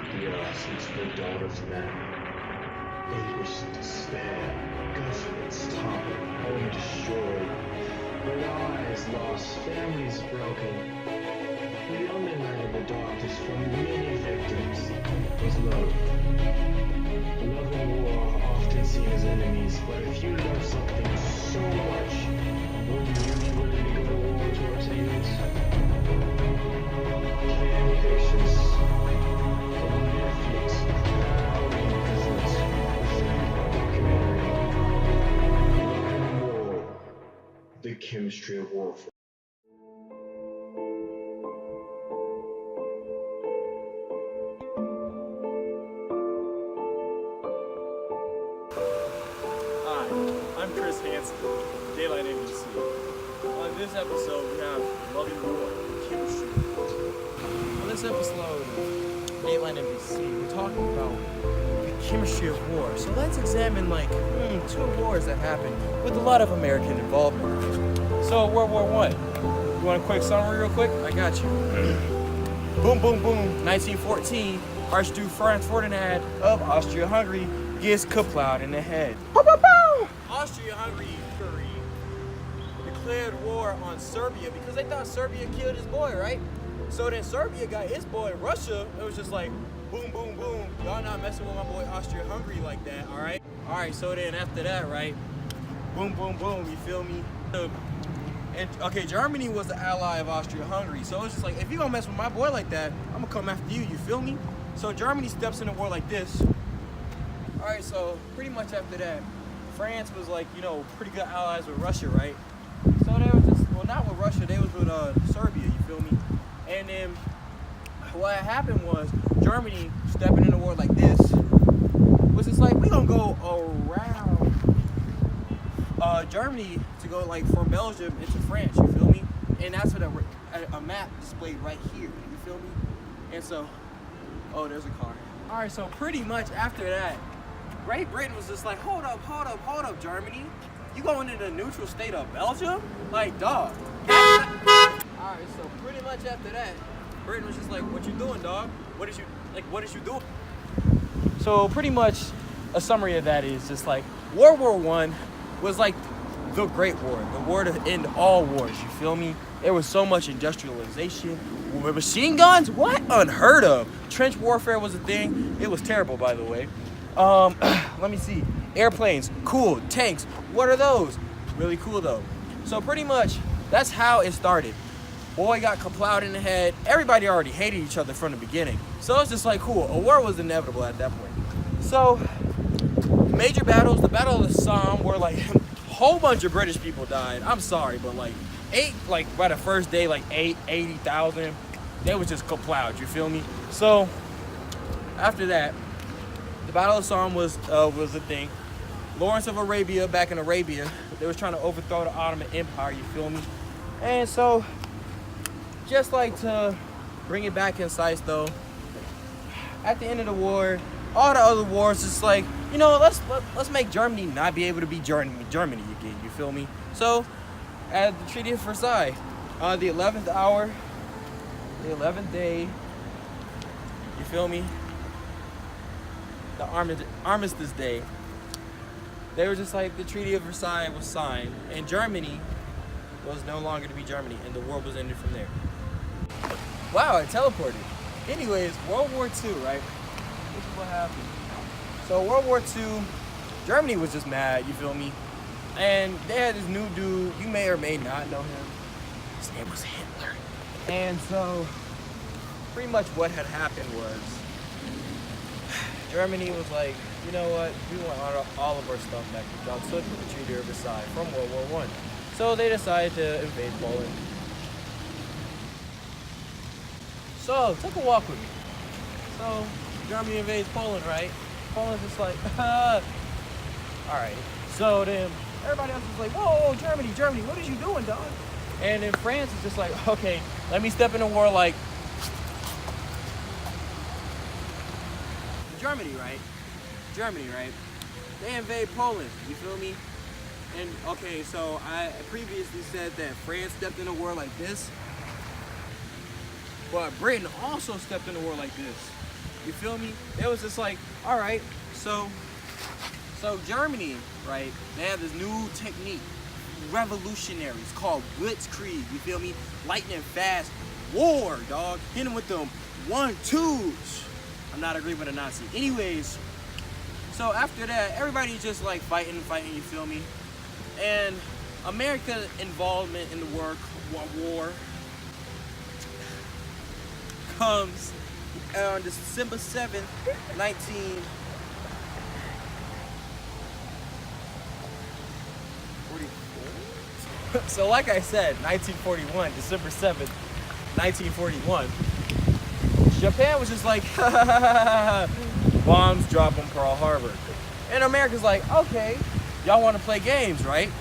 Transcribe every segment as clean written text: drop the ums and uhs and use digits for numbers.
The earth since the dawn of man. Anguish and despair, governments toppled, home destroyed. Lives lost, families broken. The only light in the darkness from many victims was love. Love and war are often seen as enemies, but if you love something so much, wouldn't you be willing to go to war to obtain it? Can patience on Netflix, crowding visits with documentary. Love and war, the chemistry of warfare. Hi, I'm Chris Hansen, Daylight NBC. On this episode, we have Loving War, Chemistry. On this episode of Daylight NBC, we're talking about the chemistry of war. So let's examine two wars that happened with a lot of American involvement. So World War I. You want a quick summary real quick? I got you. Boom, boom, boom. 1914, Archduke Franz Ferdinand of Austria-Hungary gets kaplowed in the head. Austria-Hungary declared war on Serbia because they thought Serbia killed his boy, right? So then Serbia got his boy. Russia, it was just like, boom, boom, boom. Y'all not messing with my boy Austria-Hungary like that, all right? All right, so then after that, right? Boom, boom, boom, you feel me? And okay, Germany was the ally of Austria-Hungary. So it's just like, if you gonna mess with my boy like that, I'm gonna come after you, you feel me? So Germany steps in a war like this. All right, so pretty much after that, France was like, pretty good allies with Russia, right? So they were just, well, not with Russia, they was with Serbia, you feel me? And then what happened was Germany stepping in a war like this was just like, we gonna go around Germany to go like from Belgium into France, you feel me? And that's what a map displayed right here, you feel me? And so, oh, there's a car. All right, so pretty much after that, Great Britain was just like, hold up, Germany. You going into the neutral state of Belgium? Like, dog. Alright, so pretty much after that, Britain was just like, what you doing, dog? What did you do? So pretty much a summary of that is just like, World War I was like the Great War, the war to end all wars, you feel me? There was so much industrialization. With machine guns, what? Unheard of. Trench warfare was a thing. It was terrible, by the way. Let me see. Airplanes, cool. Tanks, what are those? Really cool though. So pretty much, that's how it started. Boy got kaplowed in the head. Everybody already hated each other from the beginning. So it's just like, cool. A war was inevitable at that point. So, major battles, the Battle of the Somme, where like a whole bunch of British people died. I'm sorry, but by the first day, 80,000, they was just kaplowed, you feel me? So, after that, the Battle of Somme was the thing. Lawrence of Arabia, back in Arabia, they was trying to overthrow the Ottoman Empire, you feel me? And so, just like to bring it back in sight though, at the end of the war, all the other wars, it's like, let's make Germany not be able to be Germany again, you feel me? So, at the Treaty of Versailles, the 11th hour, the 11th day, you feel me? The Armistice Day, they were just like, the Treaty of Versailles was signed, and Germany was no longer to be Germany, and the war was ended from there. Wow, I teleported. Anyways, World War II, right? This is what happened. So World War II, Germany was just mad, you feel me? And they had this new dude, you may or may not know him. His name was Hitler. And so, pretty much what had happened was, Germany was like, you know what, we want all of our stuff back that y'all took with the Treaty of Versailles from World War I. So they decided to invade Poland. So, take a walk with me. So, Germany invades Poland, right? Poland's just like, alright. So then, everybody else is like, whoa, Germany, what are you doing, dog? And then France is just like, okay, let me step in a war like Germany, right? They invade Poland, you feel me? And okay, so I previously said that France stepped in a war like this, but Britain also stepped in a war like this. You feel me? It was just like, all right, so Germany, right? They have this new technique, revolutionary. It's called Blitzkrieg. You feel me? Lightning fast war, dog. Hit them with them 1-2s. I'm not agreeing with a Nazi. Anyways, so after that, everybody's just like fighting. You feel me? And America's involvement in the war comes on December 7th, 1944. So like I said, 1941, December 7th, 1941, Japan was just like, bombs drop on Pearl Harbor. And America's like, okay, y'all want to play games, right?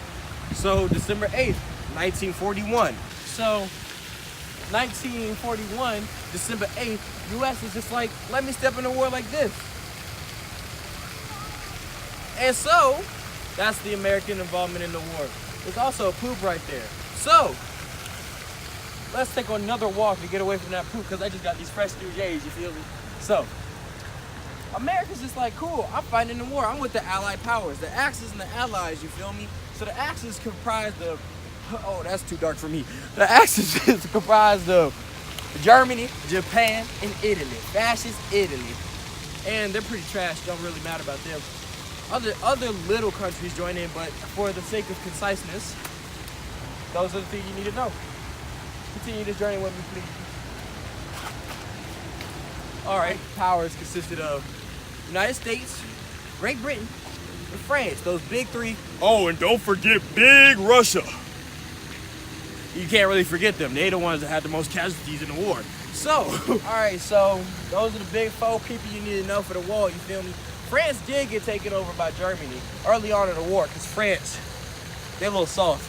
So December 8th, 1941. So 1941, December 8th, U.S. is just like, let me step in the war like this. And so, that's the American involvement in the war. There's also a poop right there. So, let's take another walk to get away from that poop, because I just got these fresh new J's, you feel me? So, America's just like, cool, I'm fighting in the war. I'm with the Allied powers, the Axis and the Allies, you feel me? So the Axis comprised of, oh, that's too dark for me. The Axis is comprised of Germany, Japan, and Italy. Fascist Italy. And they're pretty trash, don't really matter about them. Other little countries join in, but for the sake of conciseness, those are the things you need to know. Continue this journey with me, please. All right, powers consisted of United States, Great Britain, and France. Those big three. Oh, and don't forget big Russia. You can't really forget them. They're the ones that had the most casualties in the war. So, all right, so those are the big four people you need to know for the war, you feel me? France did get taken over by Germany early on in the war, because France, they're a little soft.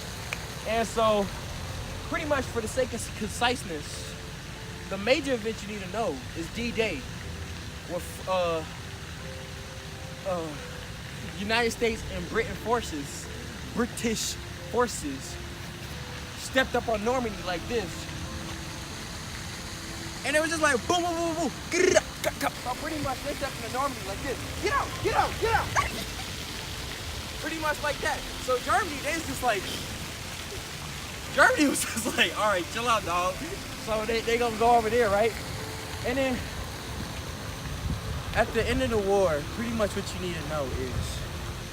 And so, pretty much for the sake of conciseness, the major event you need to know is D-Day, where United States and British forces stepped up on Normandy like this. And it was just like boom, boom, boom, boom. So pretty much they stepped into Normandy like this. Get out, get out, get out. Pretty much like that. So Germany, Germany was just like, all right, chill out, dog. So they gonna go over there, right? And then at the end of the war, pretty much what you need to know is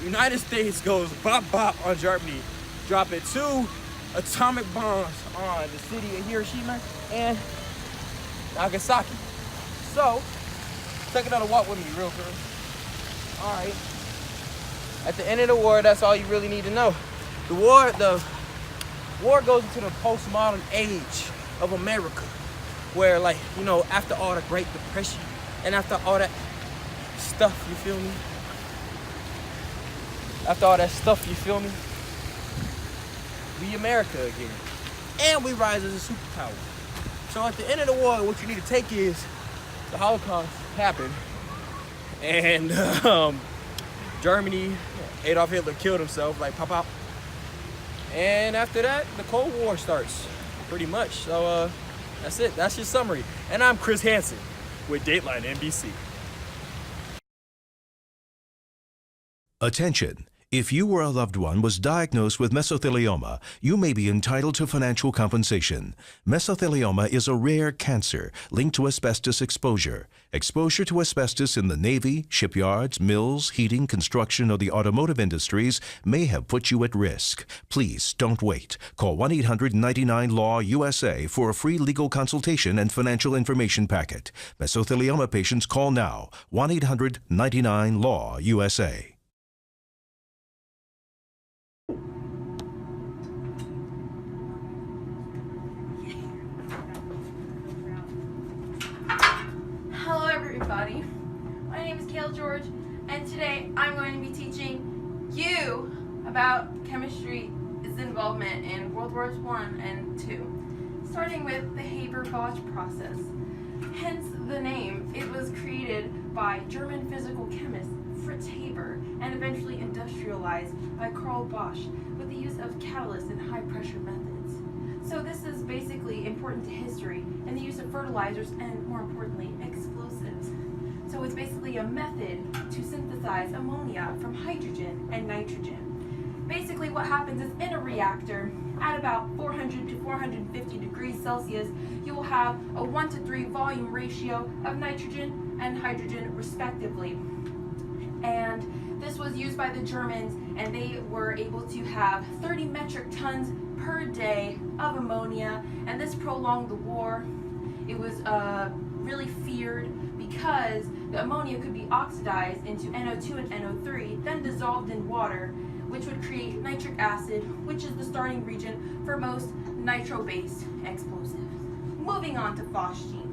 United States goes bop bop on Germany, dropping 2 atomic bombs on the city of Hiroshima and Nagasaki. So, take another walk with me real quick. All right. At the end of the war, that's all you really need to know. The war goes into the postmodern age of America, where, like, you know, after all the Great Depression and after all that stuff, you feel me? After all that stuff, you feel me? We America again. And we rise as a superpower. So at the end of the war, what you need to take is the Holocaust happened. And Germany, Adolf Hitler killed himself, like pop. And after that, the Cold War starts, pretty much. So that's it. That's your summary. And I'm Chris Hansen with Dateline NBC. Attention. If you or a loved one was diagnosed with mesothelioma, you may be entitled to financial compensation. Mesothelioma is a rare cancer linked to asbestos exposure. Exposure to asbestos in the Navy, shipyards, mills, heating, construction, or the automotive industries may have put you at risk. Please don't wait. Call 1-800-99-LAW-USA for a free legal consultation and financial information packet. Mesothelioma patients call now. 1-800-99-LAW-USA. Hello everybody, my name is Kayla George, and today I'm going to be teaching you about chemistry's involvement in World Wars I and II, starting with the Haber-Bosch process. Hence the name. It was created by German physical chemist Fritz Haber and eventually industrialized by Karl Bosch with the use of catalysts and high pressure methods. So this is basically important to history and the use of fertilizers and, more importantly, explosives. So it's basically a method to synthesize ammonia from hydrogen and nitrogen. Basically what happens is in a reactor at about 400 to 450 degrees Celsius, you will have a 1:3 volume ratio of nitrogen and hydrogen respectively. And this was used by the Germans, and they were able to have 30 metric tons per day of ammonia, and this prolonged the war. It was really feared because the ammonia could be oxidized into NO2 and NO3, then dissolved in water, which would create nitric acid, which is the starting region for most nitro-based explosives. Moving on to phosgene.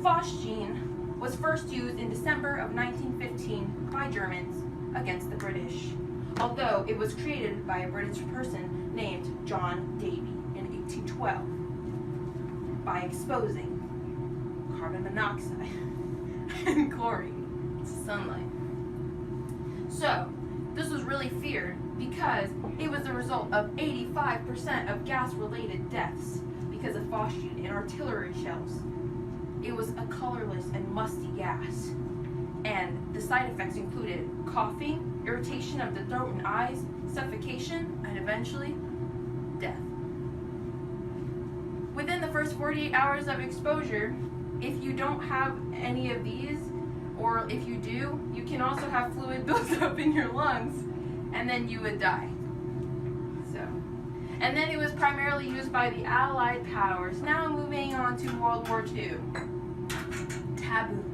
Phosgene was first used in December of 1915 by Germans against the British, although it was created by a British person named John Davy in 1812 by exposing carbon monoxide and chlorine to sunlight. So, this was really feared because it was the result of 85% of gas-related deaths because of phosgene in artillery shells. It was a colorless and musty gas, and the side effects included coughing, irritation of the throat and eyes, suffocation, and eventually death. Within the first 48 hours of exposure, if you don't have any of these, or if you do, you can also have fluid build up in your lungs, and then you would die. And then it was primarily used by the Allied powers. Now moving on to World War II. Taboo.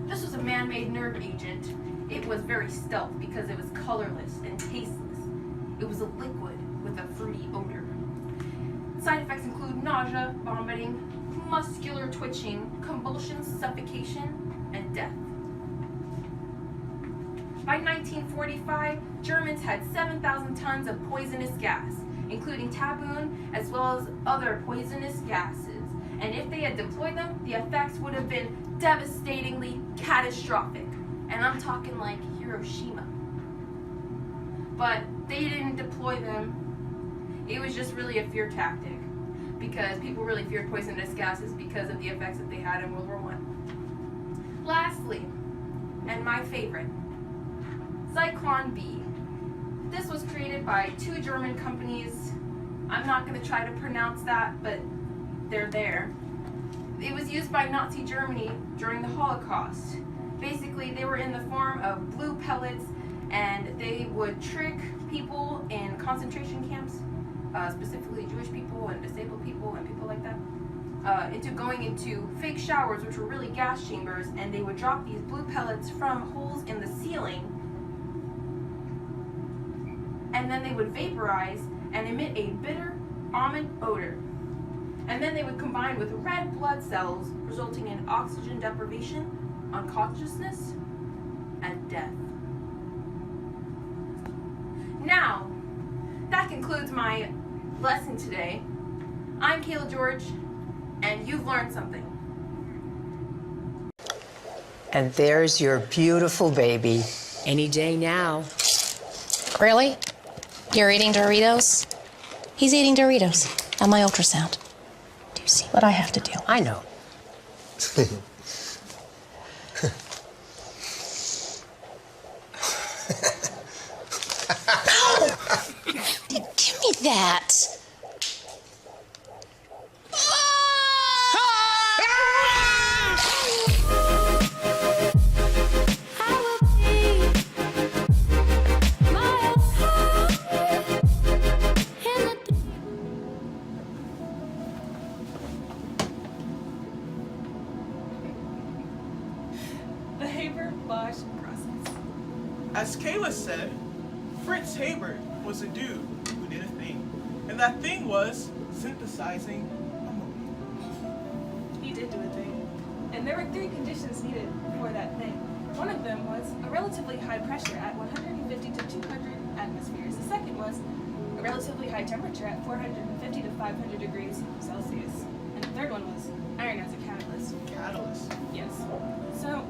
This was a man-made nerve agent. It was very stealth because it was colorless and tasteless. It was a liquid with a fruity odor. Side effects include nausea, vomiting, muscular twitching, convulsions, suffocation, and death. By 1945, Germans had 7,000 tons of poisonous gas, including taboon as well as other poisonous gases. And if they had deployed them, the effects would have been devastatingly catastrophic. And I'm talking like Hiroshima. But they didn't deploy them. It was just really a fear tactic because people really feared poisonous gases because of the effects that they had in World War I. Lastly, and my favorite, Zyklon B. This was created by two German companies. I'm not going to try to pronounce that, but they're there. It was used by Nazi Germany during the Holocaust. Basically, they were in the form of blue pellets, and they would trick people in concentration camps, specifically Jewish people and disabled people and people like that, into going into fake showers, which were really gas chambers, and they would drop these blue pellets from holes in the ceiling, and then they would vaporize and emit a bitter almond odor. And then they would combine with red blood cells, resulting in oxygen deprivation, unconsciousness, and death. Now, that concludes my lesson today. I'm Kayla George, and you've learned something. And there's your beautiful baby. Any day now. Really? You're eating Doritos? He's eating Doritos on my ultrasound. Do you see what I have to do? I know. Give me that. The Haber-Bosch process. As Kayla said, Fritz Haber was a dude who did a thing. And that thing was synthesizing ammonia. He did do a thing. And there were 3 conditions needed for that thing. One of them was a relatively high pressure at 150 to 200 atmospheres. The second was a relatively high temperature at 450 to 500 degrees Celsius. And the third one was iron as a catalyst. Catalyst. Yes. So,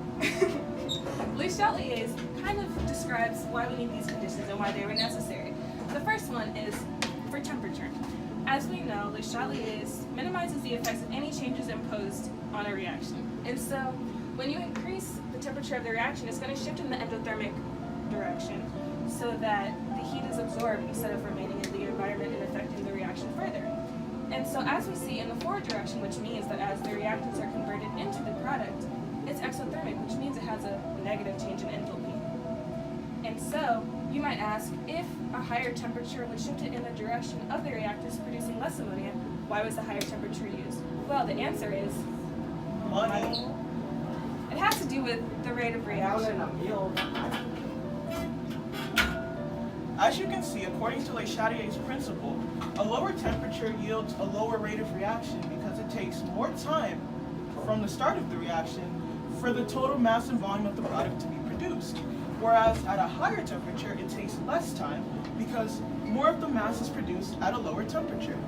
Le Chatelier's kind of describes why we need these conditions and why they were necessary. The first one is for temperature. As we know, Le Chatelier's minimizes the effects of any changes imposed on a reaction. And so, When you increase the temperature of the reaction, it's going to shift in the endothermic direction so that the heat is absorbed instead of remaining in the environment and affecting the reaction further. And so as we see in the forward direction, which means that as the reactants are converted into the product, it's exothermic, which means it has a negative change in enthalpy. And so you might ask, if a higher temperature would shift it in the direction of the reactants producing less ammonia, why was the higher temperature used? Well, the answer is Money. it has to do with the rate of reaction. As you can see, according to Le Chatelier's principle, a lower temperature yields a lower rate of reaction because it takes more time from the start of the reaction for the total mass and volume of the product to be produced. Whereas at a higher temperature, it takes less time because more of the mass is produced at a lower temperature,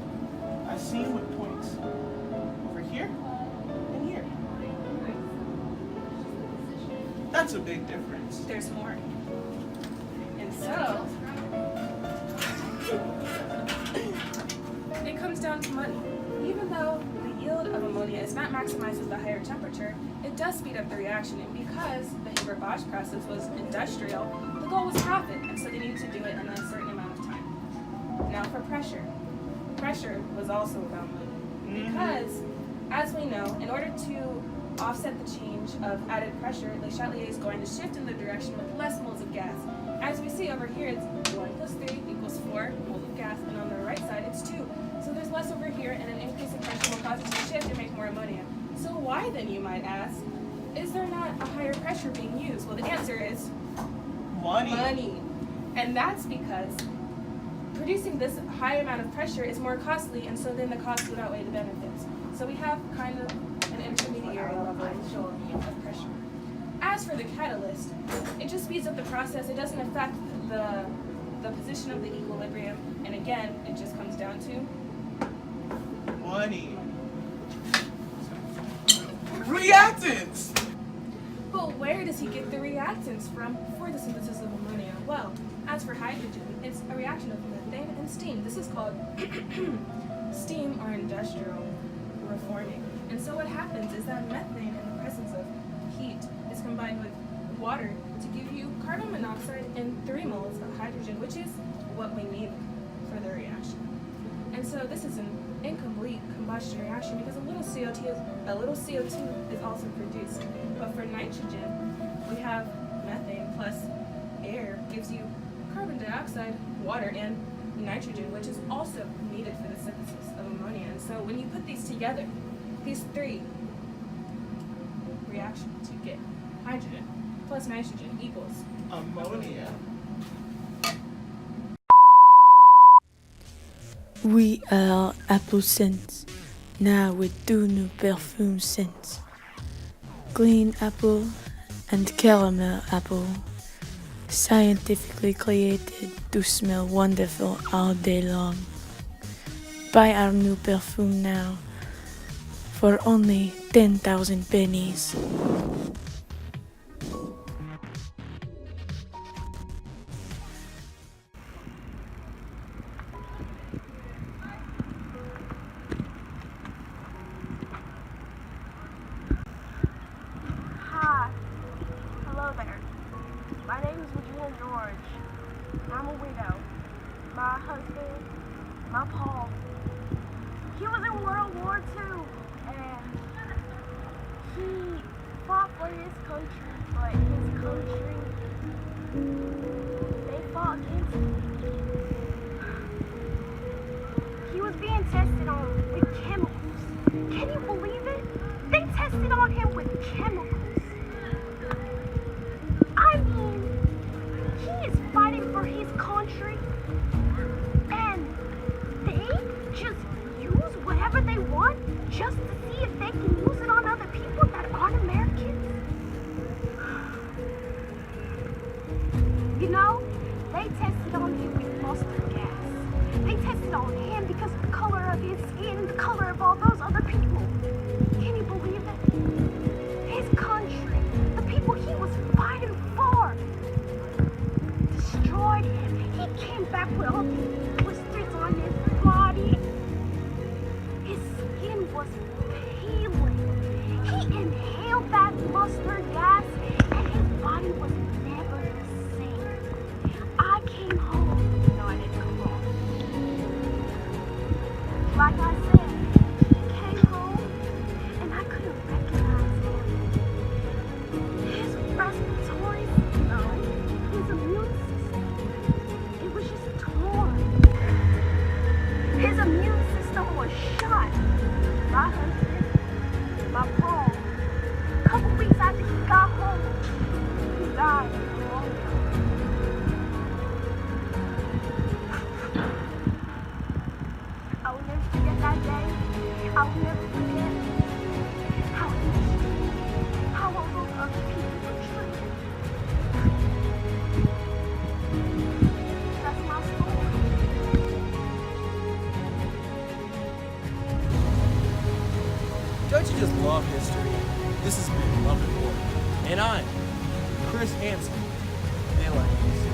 as seen with points over here and here. That's a big difference. There's more. And so it comes down to money. Even though the yield of ammonia is not maximized at the higher temperature, it does speed up the reaction. And because the Haber-Bosch process was industrial, the goal was profit, and so they needed to do it in a certain amount of time. Now for pressure. Pressure was also about money. Because, as we know, in order to offset the change of added pressure, Le Chatelier is going to shift in the direction with less moles of gas. As we see over here, it's 1 plus 3 equals 4 moles of gas, and on the right side, it's 2. So there's less over here, and an increase in pressure will cause it to shift and make more ammonia. So why then, you might ask, is there not a higher pressure being used? Well, the answer is money. And that's because producing this high amount of pressure is more costly, and so then the cost would outweigh the benefits. So we have kind of an intermediary level of pressure. As for the catalyst, it just speeds up the process. It doesn't affect the position of the equilibrium, and again, it just comes down to Money. Reactants! But where does he get the reactants from for the synthesis of ammonia? Well, as for hydrogen, it's a reaction of methane and steam. This is called steam or industrial reforming. And so what happens is that methane, in the presence of heat, is combined with water to give you carbon monoxide and 3 moles of hydrogen, which is what we need for the reaction. And so this is an incomplete combustion reaction because a little CO2 is also produced. But for nitrogen, we have methane plus air gives you carbon dioxide, water, and nitrogen, which is also needed for the synthesis of ammonia. And so when you put these together, these 3 reactions, you get hydrogen plus nitrogen equals Ammonia. We are Apple Scents, now with 2 new perfume scents. Clean apple and caramel apple, scientifically created to smell wonderful all day long. Buy our new perfume now for only 10,000 pennies. Hi. Hello there. My name is Regina George. I'm a widow. My husband, my Paul, he was in World War II and he fought for his country, but his country, they fought against him. He was being tested on with chemicals. Can you believe it? They tested on him with chemicals. I mean, he is fighting for his country, and they just use whatever they want just to see if they can use it on other people that aren't Americans. You know, they tested on him with mustard gas. They tested on him because of the color of his skin and the color of all those other people. Can you believe it? His country, the people he was fighting for, destroyed him. He came back with all these blisters on his body. His skin was peeling. He inhaled that mustard lost their gas, and his body was never the same. I came home. No, I didn't come home. Like I said, came home, and I couldn't recognize him. His respiratory, no, his immune system, it was just torn. His immune system was shot. My husband, my Paul, a couple weeks after he got home, he died of pneumonia. I will never forget that day. I will never forget how he was treated, how all those other people were treated. That's my story. Don't you just love history? This has been Love and War, and I'm Chris Hansen. They like music.